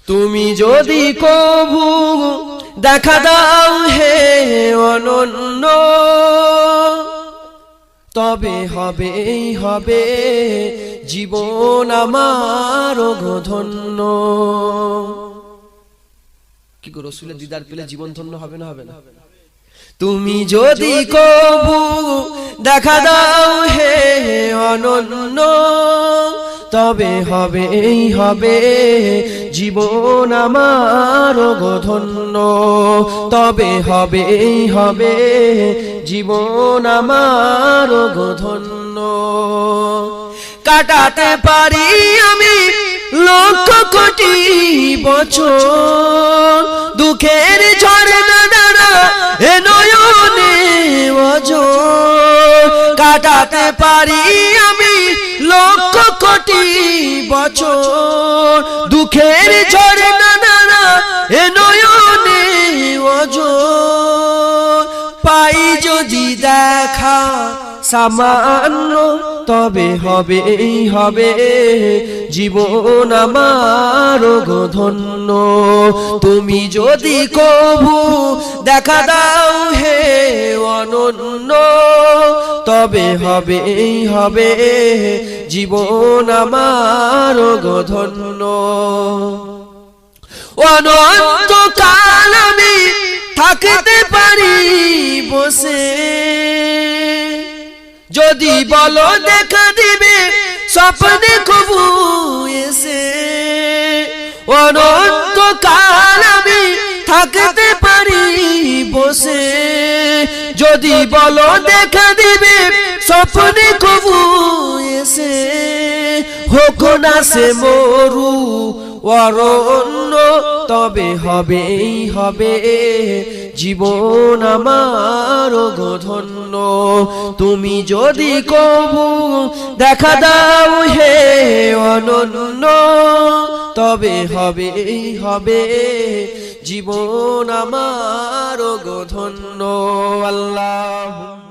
তুমি যদি কভু দেখা দাও হে অনন্য, তবে হবে জীবন আমার ধন্য। কি গো, রাসূলের দিদার পেলে জীবন ধন্য হবে না? হবে না? তুমি যদি কভু দেখা দাও হে অনন্য, তবে হবে জীবন আমার ধন্য। তবে হবে জীবন আমার ধন্য। কাটাতে পারি আমি লক্ষ কোটি বছর, দুঃখের ঝর্ণা দ্বারা এ নয়নে অঝোর। কাটাতে পারি আমি লক্ষ কোটি বছর, দুঃখের ঝর্ণা দ্বারা এ নয়নে অঝোর। পাই যদি দেখা সামান্য, তবে হবে জীবন আমার ধন্য। তুমি যদি কভু দেখা দাও হে অনন্য, তবে হবে জীবন আমার ধন্য। অনন্তকাল আমি থাকতে পারি বসে, যদি বলো দেখা দিবে স্বপ্নে কবু এসে। অনন্তকাল আমি থাকতে পারি বসে, যদি বলো দেখা দিবে স্বপ্নে কবু এসে। হোক না সে মরু অরণ্য, তবে হবে জীবন আমার ধন্য। তুমি যদি কভু দেখা দাও হে অনন্য, তবে হবে জীবন আমার ধন্য। আল্লাহ।